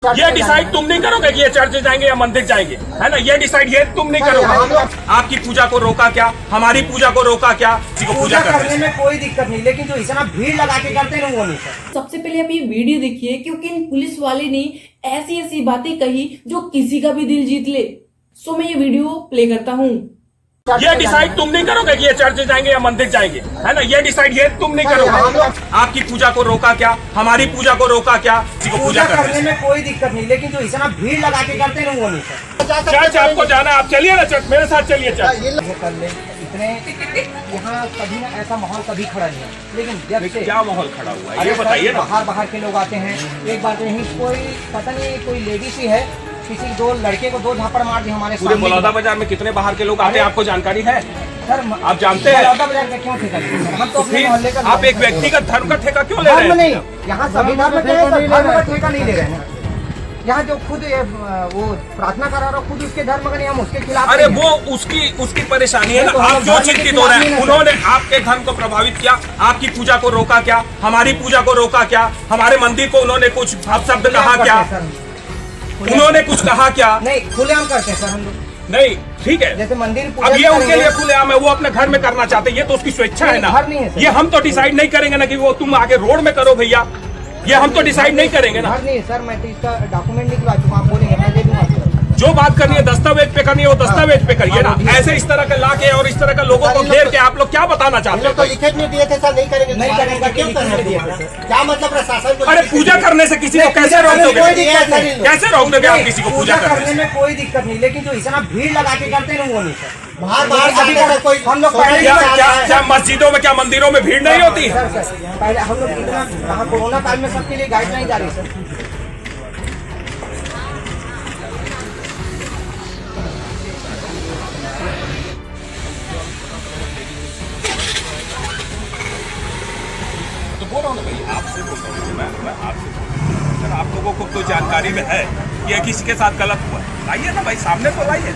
ये डिसाइड तुम नहीं करोगे कि ये चर्च जाएंगे या मंदिर जाएंगे, है ना। ये डिसाइड ये तुम नहीं करोगे। आपकी पूजा को रोका क्या, हमारी पूजा को रोका क्या? पूजा करने में कोई दिक्कत नहीं, लेकिन जो इतना भीड़ लगा के करते हैं वो नहीं सर। सबसे पहले आप ये वीडियो देखिए, क्योंकि इन पुलिस वाले ने ऐसी ऐसी बातें कही जो किसी का भी दिल जीत ले। सो मैं ये वीडियो प्ले करता हूँ। ये डिसाइड तुम नहीं करोगे कि ये चर्च जाएंगे या मंदिर जाएंगे, है ना। ये डिसाइड ये तुम नहीं करोगे। आपकी पूजा को रोका क्या, हमारी पूजा को रोका क्या? पूजा करने में कोई दिक्कत नहीं, लेकिन जो इतना भीड़ लगा के करते हैं वो नहीं सर। चर्च आपको जाना, आप चलिए ना चर्च, मेरे साथ चलिए चर्च। कर ले इतने यहाँ कभी ना ऐसा माहौल कभी खड़ा नहीं है, लेकिन जब से क्या माहौल खड़ा हुआ है ये बताइए ना। बाहर के लोग आते हैं। एक बार यहीं कोई पता नहीं कोई लेडीज ही है, किसी दो लड़के को दो झापड़ मार दी हमारे पूरे बलौदा बाजार में कितने बाहर के लोग आते हैं आपको जानकारी है सर? आप जानते हैं बलौदा बाजार का क्यों ठेका लेंगे? हम तो अपने मोहल्ले का आप एक व्यक्तिगत धर्म का ठेका क्यों ले रहे धर्म हैं? नहीं, यहाँ सभी धर्म का ठेका नहीं ले रहे हैं। यहाँ जो खुद वो प्रार्थना करा रहा खुद उसके धर्म का नहीं, हम उसके खिलाफ। अरे वो उसकी परेशाानी है ना। आप जो चिंतित हो रहे हैं, उन्होंने आपके धर्म को प्रभावित किया, आपकी पूजा को रोका क्या, हमारी पूजा को रोका क्या, हमारे मंदिर को उन्होंने कुछ अपशब्द कहा क्या, उन्होंने कुछ कहा क्या? नहीं, खुलेआम करते हैं सर हम लोग। नहीं ठीक है, जैसे मंदिर अब ये उनके लिए खुलेआम है, वो अपने घर में करना चाहते हैं, ये तो उसकी स्वेच्छा है ना। ये हम तो डिसाइड नहीं करेंगे ना कि वो तुम आगे रोड में करो भैया, ये हम तो डिसाइड नहीं करेंगे ना। नहीं सर, मैं तो इसका डॉक्यूमेंट निकलवा चुका, आप बोलेंगे मैं दे दूंगा। जो बात करनी है दस्तावेज पे करनी है वो दस्तावेज पे करिए ना। ऐसे इस तरह का लाके और इस तरह का लोगों को घेर के आप लोग क्या बताना चाहते हैं? तो लिखित में दिए थे सर, नहीं करेंगे नहीं करेंगे, क्यों करेंगे? क्या मतलब प्रशासन को? अरे पूजा करने से किसी को कैसे रोक दोगे? कैसे रोक दोगे आप किसी को पूजा करने में? कोई दिक्कत नहीं, लेकिन जो इतना भीड़ लगा के करते हैं वो नहीं सर। बाहर कोई हम लोग क्या मस्जिदों में, क्या मंदिरों में भीड़ नहीं होती है? पहले हम लोग इतना कोरोना काल में सबके लिए गाइडलाइन जा रही सर। तो बोल रहा हूँ ना भाई, आपसे बोल रहा हूँ मैं आपसे बोल रहा हूँ। अगर आप लोगों को कोई जानकारी में है कि किसी के साथ गलत हुआ, आइए ना भाई, सामने तो लाइए।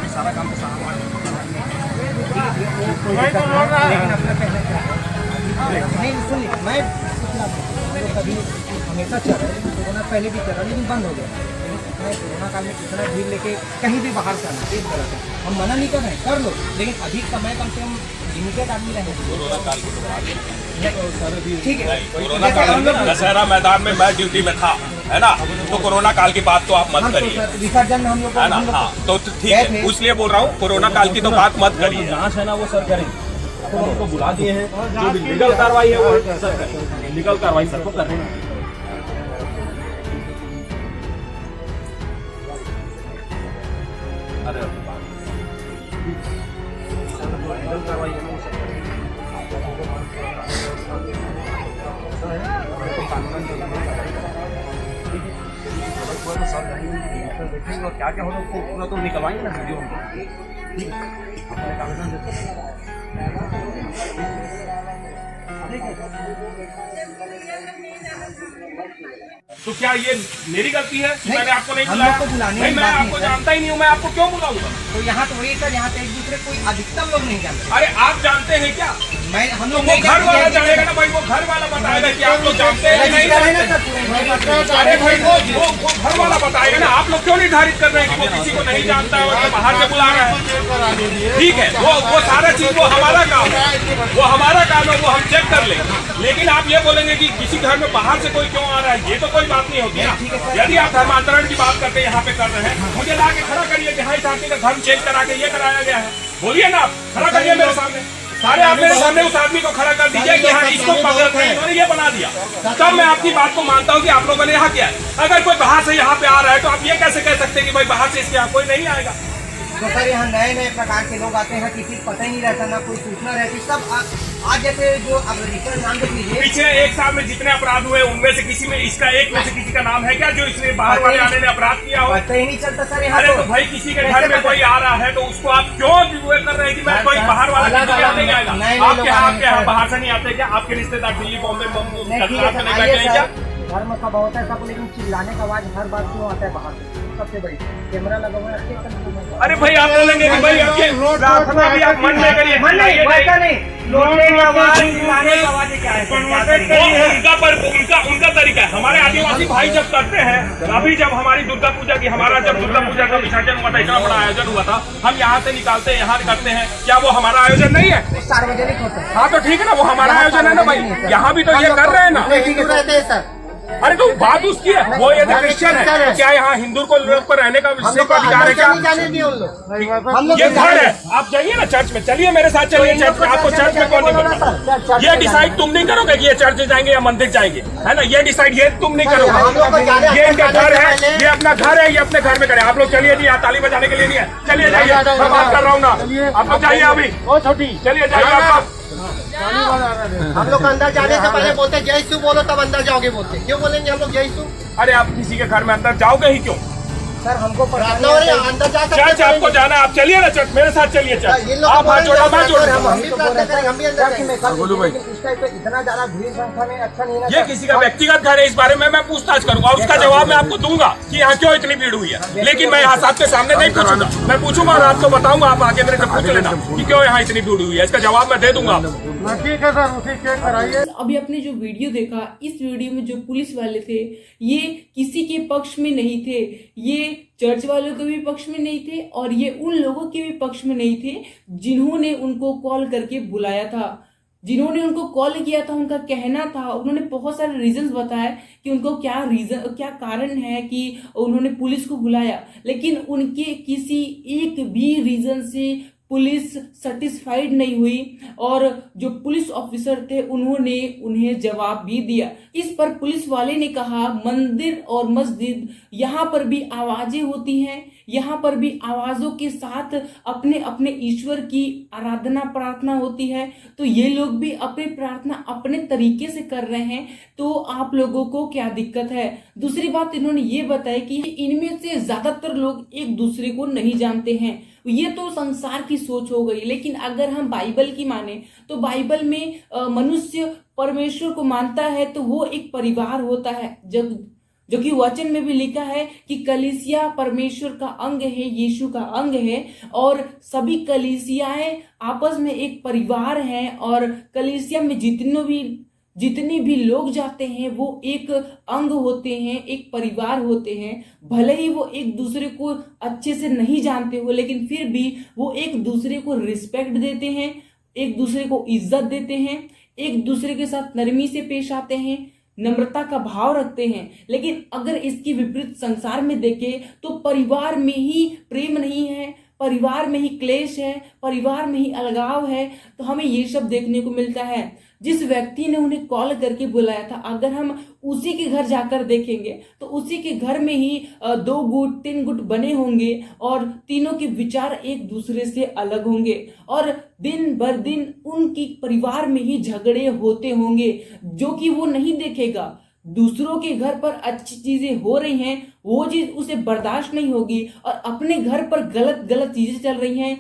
सारा काम तो नहीं सुनिए, मैं कभी हमेशा चल रहा है, लेकिन कोरोना पहले भी चल रहा, लेकिन बंद हो गया। लेकिन कोरोना काल में कितना भीड़ लेके कहीं भी बाहर से आना, एक तरह से हम मना नहीं कर रहे हैं, कर लो, लेकिन अधिक समय कम से कम लिमिटेड आदमी रहे। कोरोना काल के दौरान ठीक है, कोरोना काल में दशहरा मैदान में मैं ड्यूटी में था, है ना। तो कोरोना काल की बात तो आप मत करिए, विसर्जन में हम लोग है ना। हाँ तो ठीक है, इसलिए बोल रहा हूँ कोरोना काल की तो बात मत करिए। जांच है ना वो सर करेंगे, तो उनको बुला दिए हैं, जो भी लीगल कार्रवाई है वो सर करेंगे, लीगल कार्रवाई सर को कर रहे हैं। अरे लीगल कार्रवाई है वो क्या क्या होगा उसको पूरा तो निकलवाएंगे ना वीडियो तो क्या ये मेरी गलती है कि मैंने आपको नहीं बुलाया? नहीं, मैं आपको जानता ही नहीं हूँ, मैं आपको क्यों बुलाऊंगा? तो यहाँ तो वही सर, यहाँ तो एक दूसरे कोई अधिकतम लोग नहीं जानते। अरे आप जानते हैं क्या? हम तो लोग वो घर वाला जानेगा ना भाई, वो घर वाला बताएगा कि आप लोग जानते हैं नहीं जानते। अरे भाई वो घर वाला बताएगा ना, आप लोग क्यों निर्धारित कर रहे हैं कि वो किसी को नहीं जानता है और बाहर से बुला रहा है? ठीक है, वो सारा चीज वो हमारा काम है, वो हमारा काम है, वो हम चेक कर लेंगे। लेकिन आप ये बोलेंगे कि किसी घर में बाहर से कोई क्यों आ रहा है, ये तो कोई बात नहीं होती ना। यदि आप धर्मांतरण की बात करते हैं यहाँ पे कर रहे हैं, मुझे ला के खड़ा करिए कि हाँ इस आदमी का धर्म चेंज करा के ये कराया गया है, बोलिए ना, आप खड़ा करिए मेरे सामने। सारे आप मेरे सामने उस आदमी को खड़ा कर दीजिए कि हाँ इसको पकड़ है, इन्होंने ये बना दिया, तब मैं आपकी बात को मानता हूँ कि आप लोगों ने यहाँ किया है। अगर कोई बाहर से यहाँ पे आ रहा है तो आप ये कैसे कह सकते हैं कि भाई बाहर से इसके यहाँ कोई नहीं आएगा? तो सर यहाँ नए नए प्रकार के लोग आते हैं, किसी को पता ही नहीं रहता, ना कोई सूचना रहती। सब आज जैसे जो अब रजिस्टर नाम देख लीजिए, पिछले एक साल में जितने अपराध हुए उनमें से किसी में इसका एक में से किसी का नाम है क्या जो इसने बाहर वाले आने ने अपराध किया हो? पता ही नहीं चलता सर यहाँ। अरे तो भाई किसी के घर में कोई आ रहा है तो उसको आप क्यों कर रहे हैं कि मैं कोई बाहर वाला किसी के यहाँ नहीं आएगा? आपके यहाँ बाहर से नहीं आते क्या? आपके रिश्तेदार दिल्ली बॉम्बे में बैठे हैं क्या? धर्म सब होता है सब, लेकिन चिल्लाने का आवाज हर बात क्यों आता है बाहर से? कब से बैठे कैमरा लगा हुआ है आपके कंप्यूटर। अरे भाई आप बोलेंगे कि भाई आपके प्रार्थना भी आप मन में करिए, मन नहीं वैसा नहीं लौटने की आवाज लाने की आवाज क्या है उनका तरीका है। हमारे आदिवासी भाई जब करते हैं, अभी जब हमारी दुर्गा पूजा की हमारा जब दुर्गा पूजा का विसर्जन हुआ था, इतना बड़ा आयोजन हुआ था, हम यहाँ से निकालते हैं यहाँ करते हैं, क्या वो हमारा आयोजन नहीं है? सार्वजनिक होता है। हाँ तो ठीक है ना, वो हमारा आयोजन है ना भाई, यहाँ भी तो ये कर रहे हैं ना। हिंदू रहते हैं सर। अरे तो बात उसकी है, वो यदि क्रिश्चियन है, क्या यहाँ हिंदू को लोग पर रहने का विषय का अधिकार है क्या? नहीं जाने दिए उन लोग। हम लोग ये घर है, आप जाइए ना चर्च में, चलिए मेरे साथ चलिए चर्च में, आपको चर्च में कौन नहीं बोलता? ये डिसाइड तुम नहीं करोगे कि ये चर्च जाएंगे या मंदिर जाएंगे, है ना? ये डिसाइड ये तुम नहीं हम लोग को करोगे। जाने ये इनका घर है, ये अपना घर है, ये अपने घर में करें। आप लोग चलिए, नहीं ताली बजाने के लिए नहीं है, चलिए जाइए, मैं बात कर रहा हूँ ना, आप लोग जाइए अभी, चलिए जाइए आप। हम लोग अंदर जाने से पहले बोलते जय यीशु बोलो, तब अंदर जाओगे बोलते। क्यों बोलेंगे हम लोग जय यीशु? अरे आप किसी के घर में अंदर जाओगे ही क्यों? सर हमको प्रार्थना हो रही है, अंदर जा सकते चर्च आपको जाना है, आप चलिए ना चर्च, मेरे साथ चलिए चर्च, ये लोग आप हाथ जोड़ा, मैं जोड़ हम भी प्रार्थना करेंगे, हम भी अंदर जाएंगे। बोलो भाई। इस टाइप पे इतना ज्यादा भीड़ संख्या में अच्छा नहीं है। ये किसी का व्यक्तिगत घर है, इस बारे में मैं पूछताछ करूंगा, उसका जवाब मैं आपको दूंगा कि यहाँ क्यों इतनी भीड़ हुई है। लेकिन मैं यहाँ आपके सामने नहीं पूछूंगा, मैं पूछूंगा और आपको बताऊंगा, आप आगे मेरे से पूछ लेना कि क्यों यहाँ इतनी भीड़ हुई है, इसका जवाब मैं दे दूंगा। ठीक है सर, उसी चेक कराइए। अभी आपने जो वीडियो देखा, इस वीडियो में जो पुलिस वाले थे ये किसी के पक्ष में नहीं थे, ये चर्च वालों के भी पक्ष में नहीं थे और ये उन लोगों के भी पक्ष में नहीं थे जिन्होंने उनको कॉल करके बुलाया था। जिन्होंने उनको कॉल किया था उनका कहना था, उन्होंने बहुत सारे रीजंस बताए कि उनको क्या कारण है कि उन्होंने पुलिस को बुलाया, लेकिन उनके किसी एक भी रीजन से पुलिस सेटिस्फाइड नहीं हुई और जो पुलिस ऑफिसर थे उन्होंने उन्हें जवाब भी दिया। इस पर पुलिस वाले ने कहा मंदिर और मस्जिद यहाँ पर भी आवाजें होती हैं, यहाँ पर भी आवाजों के साथ अपने अपने ईश्वर की आराधना प्रार्थना होती है, तो ये लोग भी अपनी प्रार्थना अपने तरीके से कर रहे हैं, तो आप लोगों को क्या दिक्कत है। दूसरी बात इन्होंने ये बताया कि इनमें से ज्यादातर लोग एक दूसरे को नहीं जानते हैं। ये तो संसार की सोच हो गई, लेकिन अगर हम बाइबल की माने तो बाइबल में मनुष्य परमेश्वर को मानता है तो वो एक परिवार होता है, जो कि वचन में भी लिखा है कि कलीसिया परमेश्वर का अंग है, यीशु का अंग है और सभी कलीसियाएं आपस में एक परिवार हैं और कलीसिया में जितने भी लोग जाते हैं वो एक अंग होते हैं, एक परिवार होते हैं। भले ही वो एक दूसरे को अच्छे से नहीं जानते हो, लेकिन फिर भी वो एक दूसरे को रिस्पेक्ट देते हैं, एक दूसरे को इज्जत देते हैं, एक दूसरे के साथ नरमी से पेश आते हैं, नम्रता का भाव रखते हैं। लेकिन अगर इसकी विपरीत संसार में देखें तो परिवार में ही प्रेम नहीं है, परिवार में ही क्लेश है, परिवार में ही अलगाव है, तो हमें ये सब देखने को मिलता है। जिस व्यक्ति ने उन्हें कॉल करके बुलाया था, अगर हम उसी के घर जाकर देखेंगे तो उसी के घर में ही 2 गुट 3 गुट बने होंगे और तीनों के विचार एक दूसरे से अलग होंगे और दिन भर दिन उनकी परिवार में ही झगड़े होते होंगे, जो कि वो नहीं देखेगा। दूसरों के घर पर अच्छी चीजें हो रही हैं, वो चीज उसे बर्दाश्त नहीं होगी और अपने घर पर गलत चीजें चल रही हैं,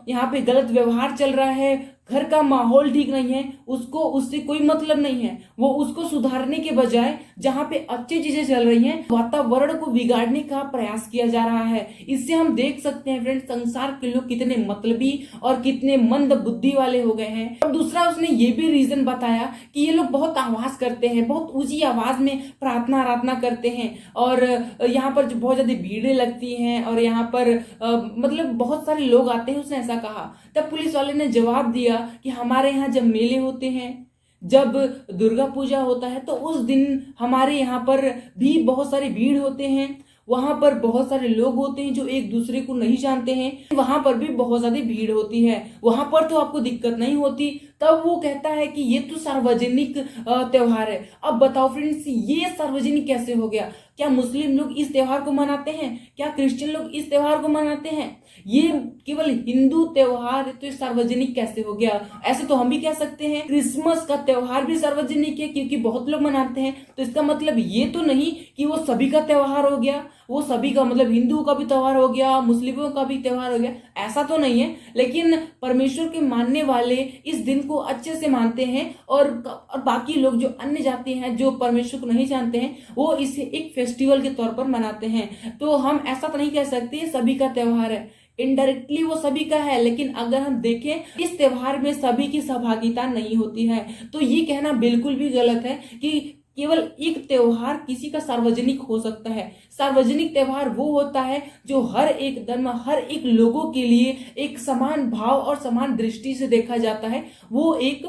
यहाँ पे गलत व्यवहार चल रहा है, घर का माहौल ठीक नहीं है, उसको उससे कोई मतलब नहीं है। वो उसको सुधारने के बजाय जहाँ पे अच्छी चीजें चल रही हैं वातावरण को बिगाड़ने का प्रयास किया जा रहा है। इससे हम देख सकते हैं फ्रेंड्स, संसार के लोग कितने मतलबी और कितने मंद बुद्धि वाले हो गए हैं। और दूसरा उसने ये भी रीजन बताया कि ये लोग बहुत आवाज करते हैं, बहुत ऊंची आवाज में प्रार्थना करते हैं और यहाँ पर जो बहुत ज्यादा भीड़ें लगती हैं और यहाँ पर मतलब बहुत सारे लोग आते हैं, उसने ऐसा कहा। तब पुलिस वाले ने जवाब दिया कि हमारे यहाँ जब मेले होते हैं, जब दुर्गा पूजा होता है, तो उस दिन हमारे यहाँ पर भी बहुत सारी भीड़ होते हैं, वहां पर बहुत सारे लोग होते हैं जो एक दूसरे को नहीं जानते हैं, वहां पर भी बहुत ज्यादा भीड़ होती है, वहां पर तो आपको दिक्कत नहीं होती। तब वो कहता है कि ये तो सार्वजनिक त्योहार है। अब बताओ फ्रेंड्स, ये सार्वजनिक कैसे हो गया? क्या मुस्लिम लोग इस त्योहार को मनाते हैं? क्या क्रिश्चियन लोग इस त्योहार को मनाते हैं? ये केवल हिंदू त्योहार है, तो ये सार्वजनिक कैसे हो गया? ऐसे तो हम भी कह सकते हैं क्रिसमस का त्योहार भी सार्वजनिक है क्योंकि बहुत लोग मनाते हैं, तो इसका मतलब ये तो नहीं कि वो सभी का त्योहार हो गया। वो सभी का मतलब हिंदुओं का भी त्योहार हो गया, मुस्लिमों का भी त्योहार हो गया, ऐसा तो नहीं है। लेकिन परमेश्वर के मानने वाले इस दिन को अच्छे से मानते हैं और बाकी लोग जो अन्य जाति हैं, जो परमेश्वर को नहीं जानते हैं, वो इसे एक फेस्टिवल के तौर पर मनाते हैं। तो हम ऐसा तो नहीं कह सकते सभी का त्योहार है, इनडायरेक्टली वो सभी का है। लेकिन अगर हम देखें इस त्योहार में सभी की सहभागिता नहीं होती है, तो ये कहना बिल्कुल भी गलत है कि केवल एक त्योहार किसी का सार्वजनिक हो सकता है। सार्वजनिक त्योहार वो होता है जो हर एक धर्म, हर एक लोगों के लिए एक समान भाव और समान दृष्टि से देखा जाता है, वो एक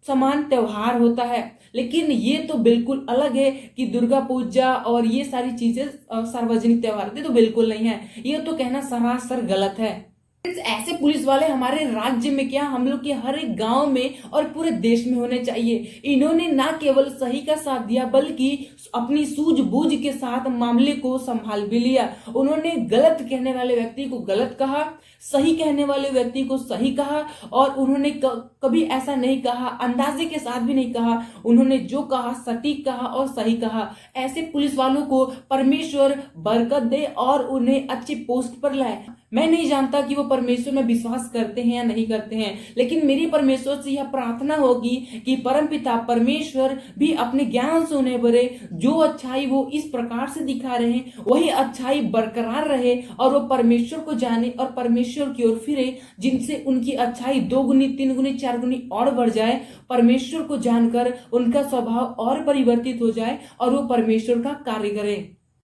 समान त्योहार होता है। लेकिन ये तो बिल्कुल अलग है कि दुर्गा पूजा और ये सारी चीजें सार्वजनिक त्योहार थे, तो बिल्कुल नहीं है। ये तो कहना सरासर गलत है। ऐसे पुलिस वाले हमारे राज्य में क्या, हम लोग के हर एक गांव में और पूरे देश में होने चाहिए। इन्होंने ना केवल सही का साथ दिया बल्कि अपनी सूझबूझ के साथ मामले को संभाल भी लिया। उन्होंने गलत कहने वाले व्यक्ति को गलत कहा, सही कहने वाले व्यक्ति को सही कहा, और उन्होंने कभी ऐसा नहीं कहा, अंदाजे के साथ भी नहीं कहा। उन्होंने जो कहा सटीक कहा और सही कहा। ऐसे पुलिस वालों को परमेश्वर बरकत दे और उन्हें अच्छी पोस्ट पर लाए। मैं नहीं जानता कि वो परमेश्वर में विश्वास करते हैं या नहीं करते हैं, लेकिन मेरी परमेश्वर से यह प्रार्थना होगी कि परमपिता परमेश्वर भी अपने ज्ञान से उन्हें भरे। जो अच्छाई वो इस प्रकार से दिखा रहे हैं वही अच्छाई बरकरार रहे और वो परमेश्वर को जाने और परमेश्वर की ओर फिरे, जिनसे उनकी अच्छाई 2 गुनी 3 गुनी 4 गुनी और बढ़ जाए। परमेश्वर को जानकर उनका स्वभाव और परिवर्तित हो जाए और वो परमेश्वर का कार्य करें।